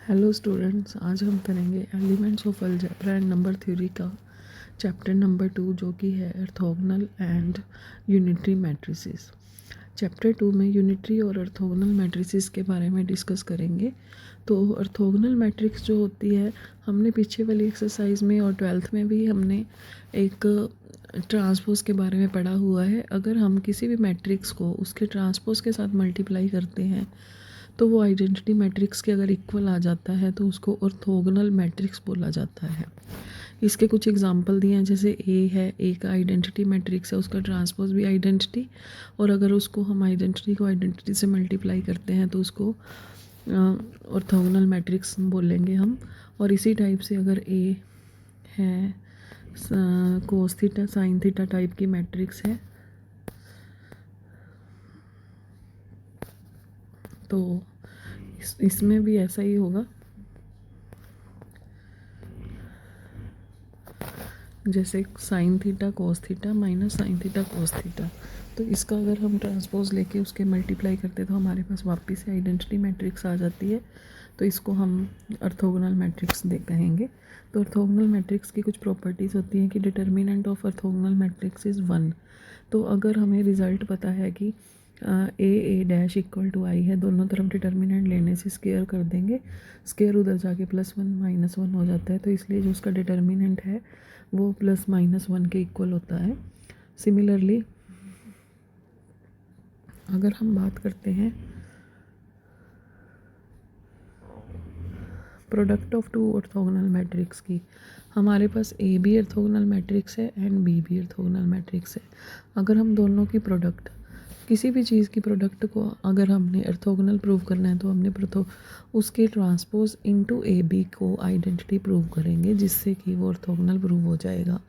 Hello students, आज हम करेंगे elements of algebra and number theory का चैप्टर नंबर 2 जो कि है orthogonal and unitary matrices. Chapter 2 में यूनिटरी और ऑर्थोगोनल मैट्रिसेस के बारे में डिस्कस करेंगे। तो ऑर्थोगोनल मैट्रिक्स जो होती है, हमने पीछे वाली एक्सरसाइज में और 12th में भी हमने एक ट्रांसपोज के बारे में पढ़ा हुआ है। अगर हम किसी भी मैट्रिक्स को उसके ट्रांसपोज के साथ मल्टीप्लाई करते हैं तो वो आइडेंटिटी मैट्रिक्स के अगर इक्वल आ जाता है तो उसको ऑर्थोगोनल मैट्रिक्स बोला जाता है। इसके कुछ एग्जांपल दिए हैं, जैसे ए है, ए का आइडेंटिटी मैट्रिक्स है, उसका ट्रांसपोज भी आइडेंटिटी, और अगर उसको हम आइडेंटिटी को आइडेंटिटी से मल्टीप्लाई करते हैं तो उसको ऑर्थोगोनल मैट्रिक्स बोलेंगे हम। और इसी टाइप से अगर ए है cos theta sine theta type की मैट्रिक्स है तो इसमें भी ऐसा ही होगा। जैसे sine theta cos theta minus sine theta cos theta, तो इसका अगर हम ट्रांसपोज लेके उसके मल्टीप्लाई करते तो हमारे पास वापस से आइडेंटिटी मैट्रिक्स आ जाती है। तो इसको हम ऑर्थोगोनल मैट्रिक्स कहेंगे। तो ऑर्थोगोनल मैट्रिक्स की कुछ प्रॉपर्टीज़ होती हैं कि determinant of orthogonal matrix is 1। तो अगर हमें रिज़ल्ट पता है कि ए डैश इक्वल टू आई है, दोनों तरफ डिटर्मिनेंट लेने से स्केयर कर देंगे, स्केयर उधर जाके +1 -1 हो जाता है, तो इसलिए जो उसका डिटर्मिनेंट है वो +-1 के इक्वल होता है। सिमिलरली अगर हम बात करते हैं product of two orthogonal matrix की, हमारे पास ए भी ऑर्थोगोनल मैट्रिक्स है एंड बी भी ऑर्थोगोनल मैट्रिक्स है। अगर हम दोनों की प्रोडक्ट, किसी भी चीज़ की प्रोडक्ट को अगर हमने ऑर्थोगोनल प्रूव करना है तो हमने उसके ट्रांसपोज इनटू ए बी को आइडेंटिटी प्रूव करेंगे, जिससे कि वो ऑर्थोगोनल प्रूव हो जाएगा।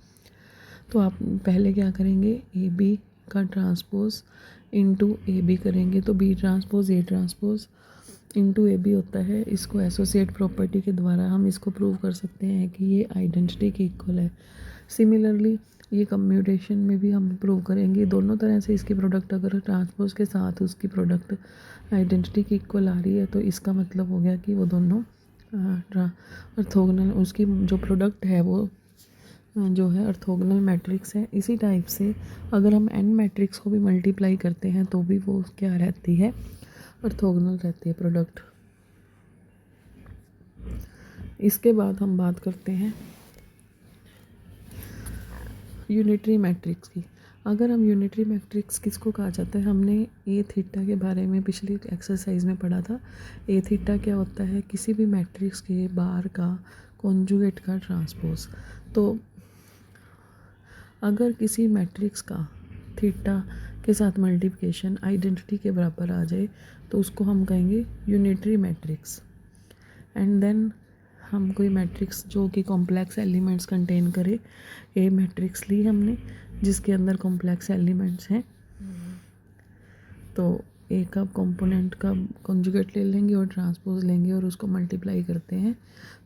तो आप पहले क्या करेंगे, ए बी का ट्रांसपोज इनटू ए बी करेंगे तो B transpose A transpose into A B होता है। इसको एसोसिएट प्रॉपर्टी के द्वारा हम इसको प्रूव कर सकते हैं कि ये आइडेंटिटी के इक्वल है। सिमिलरली ये कम्यूटेशन में भी हम प्रूव करेंगे, दोनों तरह से इसकी प्रोडक्ट अगर ट्रांसपोज के साथ उसकी प्रोडक्ट आइडेंटिटी की इक्वल आ रही है तो इसका मतलब हो गया कि वो दोनों ऑर्थोगोनल, उसकी जो प्रोडक्ट है वो जो है ऑर्थोगोनल मैट्रिक्स है। इसी टाइप से अगर हम एन मैट्रिक्स को भी मल्टीप्लाई करते हैं तो भी वो क्या रहती है, ऑर्थोगोनल रहती है प्रोडक्ट। इसके बाद हम बात करते हैं यूनिटरी मैट्रिक्स की। अगर हम यूनिटरी मैट्रिक्स किसको कहा जाता है, हमने ए थीटा के बारे में पिछली एक्सरसाइज में पढ़ा था। ए थीटा क्या होता है, किसी भी मैट्रिक्स के बार का कॉन्जुगेट का ट्रांसपोज। तो अगर किसी मैट्रिक्स का थीटा के साथ मल्टीप्लिकेशन आइडेंटिटी के बराबर आ जाए तो उसको हम कहेंगे यूनिटरी मैट्रिक्स। एंड देन हम कोई मैट्रिक्स जो कि कॉम्प्लेक्स एलिमेंट्स कंटेन करे, ए मैट्रिक्स ली हमने जिसके अंदर कॉम्प्लेक्स एलिमेंट्स हैं, तो ए का कंपोनेंट का कॉन्जुगेट ले लेंगे और ट्रांसपोज लेंगे और उसको मल्टीप्लाई करते हैं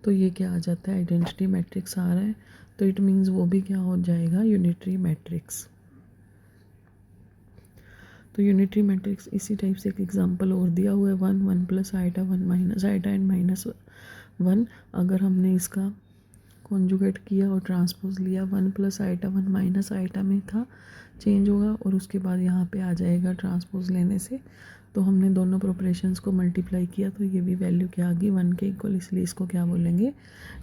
तो ये क्या आ जाता है, आइडेंटिटी मैट्रिक्स आ रहा है। तो इट मीन्स वो भी क्या हो जाएगा, यूनिटरी मैट्रिक्स। तो यूनिटरी मैट्रिक्स इसी टाइप से एक एग्जांपल और दिया हुआ है, 1 1 + आइटा 1 - आइटा एंड -1। अगर हमने इसका कॉन्जुगेट किया और ट्रांसपोज लिया, 1 + आइटा 1 - आइटा में था, चेंज होगा और उसके बाद यहाँ पे आ जाएगा ट्रांसपोज लेने से। तो हमने दोनों प्रोपरेशंस को मल्टीप्लाई किया तो ये भी वैल्यू क्या आ गई, 1 के इक्वल, इसलिए इसको क्या बोलेंगे,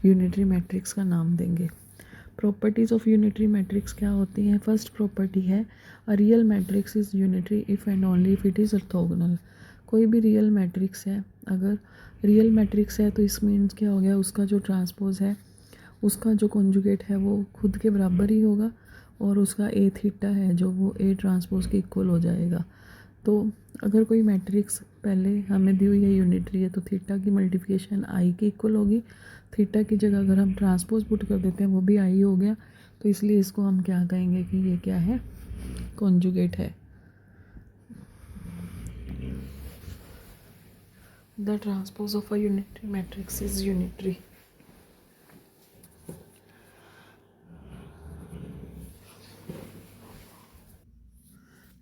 यूनिटरी मैट्रिक्स का नाम देंगे। प्रॉपर्टीज़ ऑफ यूनिटरी मैट्रिक्स क्या होती हैं। फर्स्ट प्रॉपर्टी है, a real matrix is unitary if and only if it is orthogonal. कोई भी रियल मैट्रिक्स है, अगर रियल मैट्रिक्स है तो इस मीन्स क्या हो गया, उसका जो ट्रांसपोज है, उसका जो कॉन्जुगेट है वो खुद के बराबर ही होगा और उसका ए थीटा है जो वो ए ट्रांसपोज के इक्वल हो जाएगा। तो अगर कोई मैट्रिक्स पहले हमें दी हुई है यूनिटरी है तो थीटा की मल्टीप्लिकेशन आई के इक्वल होगी। थीटा की जगह अगर हम ट्रांसपोज पुट कर देते हैं वो भी आई हो गया, तो इसलिए इसको हम क्या कहेंगे कि ये क्या है, कॉन्जुगेट है। The transpose of a unitary matrix is unitary.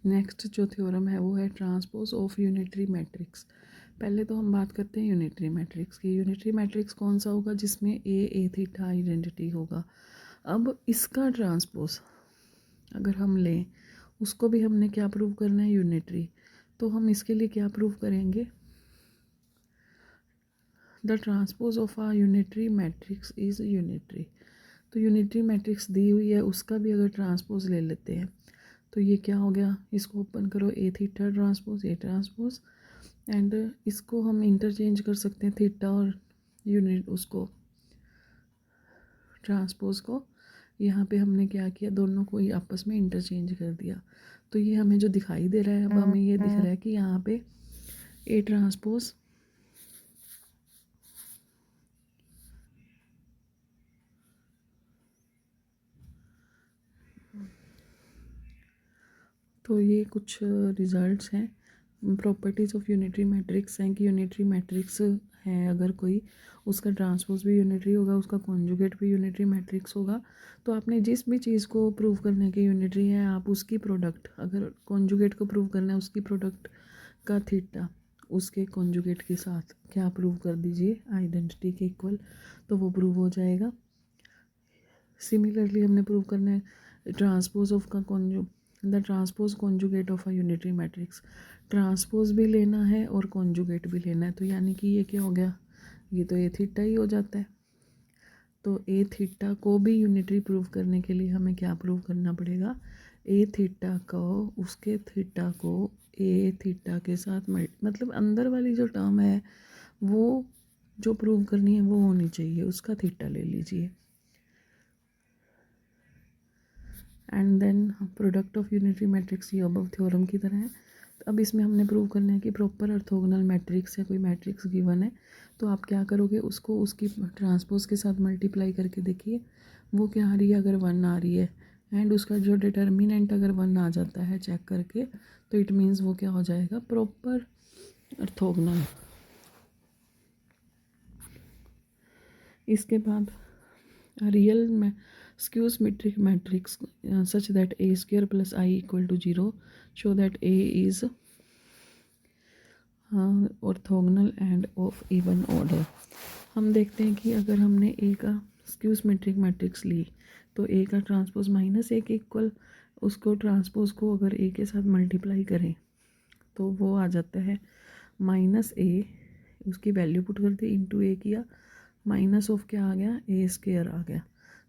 Next जो थ्योरम है वो है ट्रांसपोज ऑफ यूनिटरी मैट्रिक्स। पहले तो हम बात करते हैं यूनिटरी मैट्रिक्स की। यूनिटरी मैट्रिक्स कौन सा होगा? जिसमें ए थीटा आइडेंटिटी होगा। अब इसका ट्रांसपोज अगर हम लें, उसको भी हमने क्या प्रूव करना है? यूनिटरी। तो हम इसके लिए क्या प्रूव करेंगे? The transpose of a unitary matrix is unitary. तो यूनिटरी मैट्रिक्स दी हुई है, उसका भी अगर ट्रांसपोज ले लेते हैं तो ये क्या हो गया? इसको ओपन करो, A theta transpose A transpose, and इसको हम इंटरचेंज कर सकते हैं, थीटा और यूनिट उसको ट्रांसपोज को। यहाँ पे हमने क्या किया? दोनों को ही आपस में इंटरचेंज कर दिया। तो ये हमें जो दिखाई दे रहा है, अब हमें ये दिख रहा है कि यहाँ पे ए ट्रांसपोज तो ये कुछ रिजल्ट्स हैं, प्रॉपर्टीज़ ऑफ यूनिटरी मैट्रिक्स हैं कि यूनिटरी मैट्रिक्स है अगर कोई, उसका ट्रांसपोज भी यूनिटरी होगा, उसका कॉन्जुगेट भी यूनिटरी मैट्रिक्स होगा। तो आपने जिस भी चीज़ को प्रूव करने की यूनिटरी है, आप उसकी प्रोडक्ट, अगर कॉन्जुगेट को प्रूव करना है उसकी प्रोडक्ट का थीटा उसके कॉन्जुगेट के साथ क्या प्रूव कर दीजिए? आइडेंटिटी के इक्वल, तो वो प्रूव हो जाएगा। सिमिलरली हमने प्रूव करना है ट्रांसपोज ऑफ का the transpose conjugate of a unitary matrix. Transpose भी लेना है और कॉन्जुगेट भी लेना है, तो यानी कि ये क्या हो गया? ये तो ए थीटा ही हो जाता है। तो ए थीटा को भी यूनिटरी प्रूव करने के लिए हमें क्या प्रूव करना पड़ेगा? ए थीटा को, उसके थीटा को ए थीटा के साथ मतलब अंदर वाली जो टर्म है वो जो प्रूव करनी है वो होनी चाहिए, उसका थीटा ले लीजिए। And then product of unitary matrix ये अबव थ्योरम की तरह है। तो अब इसमें हमने प्रूव करना है कि प्रॉपर ऑर्थोगोनल मैट्रिक्स है, कोई मैट्रिक्स गिवन है, तो आप क्या करोगे? उसको उसकी ट्रांसपोज के साथ मल्टीप्लाई करके देखिए वो क्या आ रही है। अगर 1 आ रही है एंड उसका जो डिटर्मिनेंट अगर 1 आ जाता है चेक करके, तो इट मीन्स वो क्या हो जाएगा? Proper orthogonal. इसके बाद रियल में skew symmetric matrix such that a square plus I equal to 0 show that a is orthogonal and of even order। हम देखते हैं कि अगर हमने a का स्क्यू सिमेट्रिक मैट्रिक्स ली तो a का ट्रांसपोज -a के इक्वल, उसको ट्रांसपोज को अगर a के साथ मल्टीप्लाई करें तो वो आ जाता है -a, उसकी वैल्यू पुट कर दी, इंटू a किया, माइनस ऑफ क्या आ गया? ए स्क्वेयर आ गया।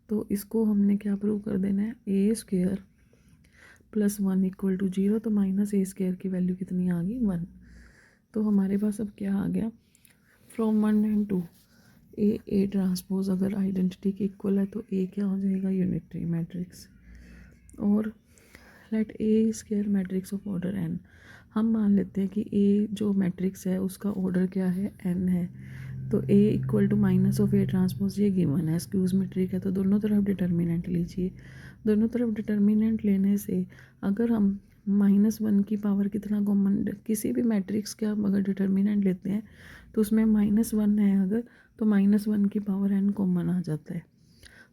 तो इसको हमने क्या प्रूव कर देना है? ए स्क्वेयर प्लस 1 इक्वल टू 0। तो माइनस ए स्क्वेयर की वैल्यू कितनी आ गई? 1। तो हमारे पास अब क्या आ गया? फ्रॉम 1 एंड 2 ए ट्रांसपोज अगर आइडेंटिटी के इक्वल है तो ए क्या हो जाएगा? Unitary matrix. और let A square matrix of order n, हम मान लेते हैं कि ए जो मैट्रिक्स है उसका ऑर्डर क्या है? एन है। तो A equal to minus of A transpose ये गिवन है, स्क्यू सिमेट्रिक है, तो दोनों तरफ डिटर्मिनेंट लीजिए। दोनों तरफ डिटर्मिनेंट लेने से अगर हम -1 की पावर कितना कॉमन, किसी भी मैट्रिक्स का अगर डिटर्मिनेंट लेते हैं तो उसमें -1 है अगर, तो -1 की पावर n कॉमन आ जाता है।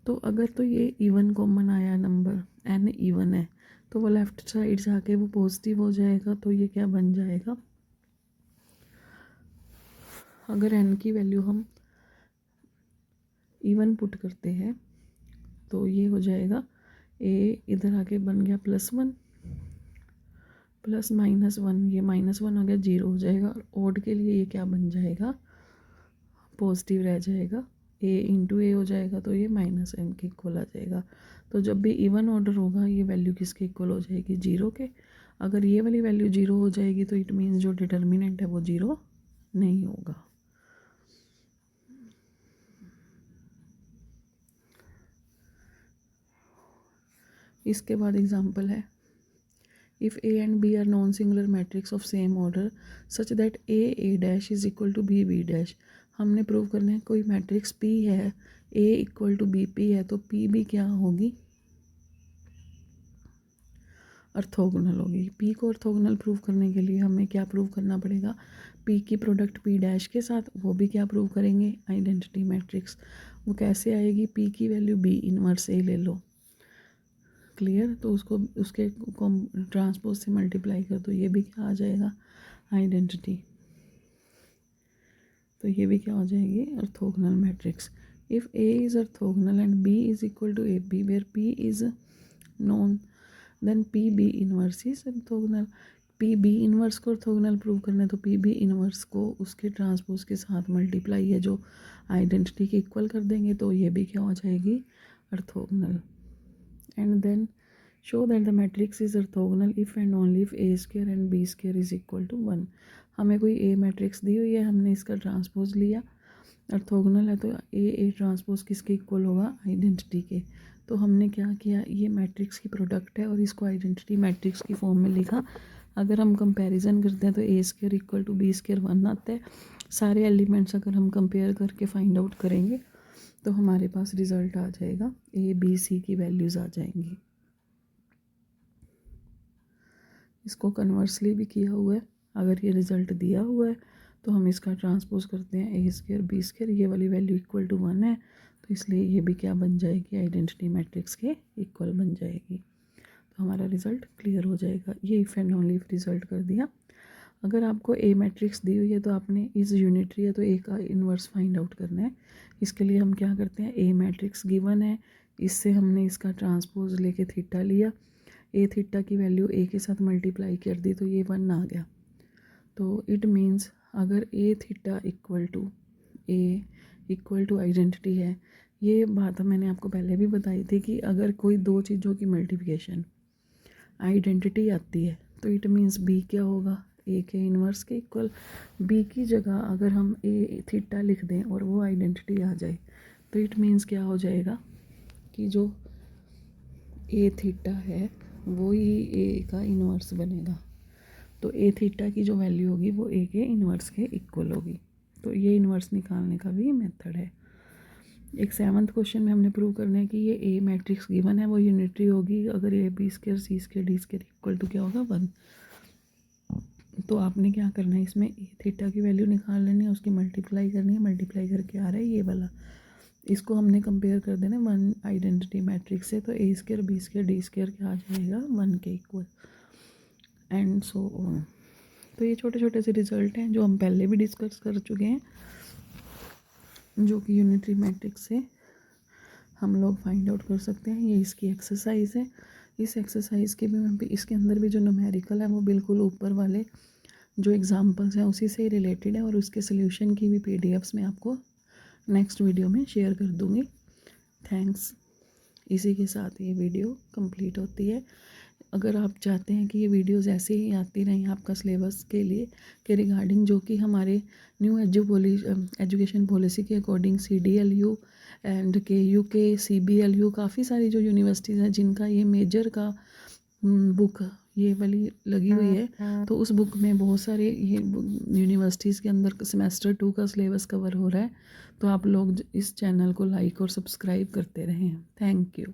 तो अगर तो ये इवन कॉमन आया नंबर, n इवन है, तो वो लेफ्ट साइड से आके वो पॉजिटिव हो जाएगा। तो ये क्या बन जाएगा? अगर n की वैल्यू हम इवन पुट करते हैं तो ये हो जाएगा a इधर आके बन गया +1 प्लस -1, ये -1 हो गया, 0 हो जाएगा। और ओड के लिए ये क्या बन जाएगा? पॉजिटिव रह जाएगा, a इंटू ए हो जाएगा, तो ये -m के इक्वल आ जाएगा। तो जब भी इवन ऑर्डर होगा ये वैल्यू किसके इक्वल हो जाएगी? 0 के। अगर ये वाली वैल्यू 0 हो जाएगी तो इट मीन्स जो डिटर्मिनेंट है वो 0 नहीं होगा। इसके बाद एग्जांपल है, if A and B are non singular matrix of same order such that A dash is equal to B dash. हमने प्रूव करना है कोई मैट्रिक्स पी है, A equal to B P है, तो पी भी क्या होगी? ऑर्थोगोनल होगी। पी को ऑर्थोगोनल प्रूव करने के लिए हमें क्या प्रूव करना पड़ेगा? पी की प्रोडक्ट पी डैश के साथ, वो भी क्या प्रूव करेंगे? Identity matrix. वो कैसे आएगी? पी की वैल्यू बी इनवर्स ए ले लो, क्लियर। तो उसको उसके ट्रांसपोज से मल्टीप्लाई कर दो, ये भी क्या आ जाएगा? आइडेंटिटी। तो ये भी क्या हो जाएगी, orthogonal matrix. If A is orthogonal and B is equal to A B where P is non, then P B inverse is orthogonal. P B inverse को ऑर्थोगोनल प्रूव करना है तो पी बी इनवर्स को उसके transpose के साथ multiply है जो आइडेंटिटी के इक्वल कर देंगे, तो ये भी क्या हो जाएगी, orthogonal. And then show that the matrix is orthogonal if and only if a square and b square is equal to 1। हमें कोई a मैट्रिक्स दी हुई है, हमने इसका ट्रांसपोज लिया, ऑर्थोगोनल है तो ए ट्रांसपोज किसके इक्वल होगा, आइडेंटिटी के। तो हमने क्या किया, ये मैट्रिक्स की प्रोडक्ट है और इसको आइडेंटिटी मैट्रिक्स की फॉर्म में लिखा। अगर हम कंपैरिजन करते हैं तो A square equal to B square 1 आता है। सारे एलिमेंट्स अगर हम कंपेयर करके फाइंड आउट करेंगे तो हमारे पास रिजल्ट आ जाएगा, ए बी सी की वैल्यूज़ आ जाएंगी। इसको कन्वर्सली भी किया हुआ है, अगर ये रिज़ल्ट दिया हुआ है तो हम इसका ट्रांसपोज करते हैं, ए स्क्वायर बी स्क्वायर, ये वाली वैल्यू इक्वल टू 1 है तो इसलिए ये भी क्या बन जाएगी, आइडेंटिटी मैट्रिक्स के इक्वल बन जाएगी। तो हमारा रिज़ल्ट क्लियर हो जाएगा। ये if and only if result कर दिया। अगर आपको ए मैट्रिक्स दी हुई है तो आपने इस यूनिटरी है तो ए का इन्वर्स फाइंड आउट करना है। इसके लिए हम क्या करते हैं, ए मैट्रिक्स गिवन है, इससे हमने इसका ट्रांसपोज लेके थीटा लिया, ए थीटा की वैल्यू ए के साथ मल्टीप्लाई कर दी तो ये 1 आ गया। तो इट मीन्स अगर ए थीटा इक्वल टू आइडेंटिटी है, ये बात मैंने आपको पहले भी बताई थी कि अगर कोई दो चीज़ों की मल्टीप्लिकेशन आइडेंटिटी आती है तो इट मीन्स बी क्या होगा, ए के इन्वर्स के इक्वल। बी की जगह अगर हम ए थीटा लिख दें और वो आइडेंटिटी आ जाए तो इट मीन्स क्या हो जाएगा कि जो ए थीटा है वो ही ए का इन्वर्स बनेगा। तो ए थीटा की जो वैल्यू होगी वो ए के इन्वर्स के इक्वल होगी। तो ये इन्वर्स निकालने का भी मेथड है। एक 7th क्वेश्चन में हमने प्रूव करना है कि ये ए मैट्रिक्स गिवन है वो यूनिटरी होगी अगर A B square C square D square equal to क्या होगा 1। तो आपने क्या करना है, इसमें ए थीटा की वैल्यू निकाल लेनी है, उसकी मल्टीप्लाई करनी है, मल्टीप्लाई करके आ रहा है ये वाला, इसको हमने कंपेयर कर देना 1 आइडेंटिटी मैट्रिक्स से, तो A square B square D square क्या आ जाएगा 1 के इक्वल, एंड सो ऑन। तो ये छोटे छोटे से रिजल्ट हैं जो हम पहले भी डिस्कस कर चुके हैं, जो कि यूनिटरी मैट्रिक्स से हम लोग फाइंड आउट कर सकते हैं। ये इसकी एक्सरसाइज है। इस एक्सरसाइज के भी इसके अंदर भी जो न्यूमेरिकल है वो बिल्कुल ऊपर वाले जो एग्जांपल्स हैं उसी से रिलेटेड है और उसके सोल्यूशन की भी पीडीएफ्स मैं आपको नेक्स्ट वीडियो में शेयर कर दूँगी। थैंक्स। इसी के साथ ये वीडियो कंप्लीट होती है। अगर आप चाहते हैं कि ये वीडियोस ऐसे ही आती रहें आपका सिलेबस के लिए के रिगार्डिंग, जो कि हमारे न्यू एजुकेशन पॉलिसी के अकॉर्डिंग CDLU एंड KU के CBLU काफ़ी सारी जो यूनिवर्सिटीज़ हैं जिनका ये मेजर का बुक ये वाली लगी हुई है, तो उस बुक में बहुत सारे ये यूनिवर्सिटीज़ के अंदर सेमेस्टर 2 का सिलेबस कवर हो रहा है। तो आप लोग इस चैनल को लाइक और सब्सक्राइब करते रहें। Thank you.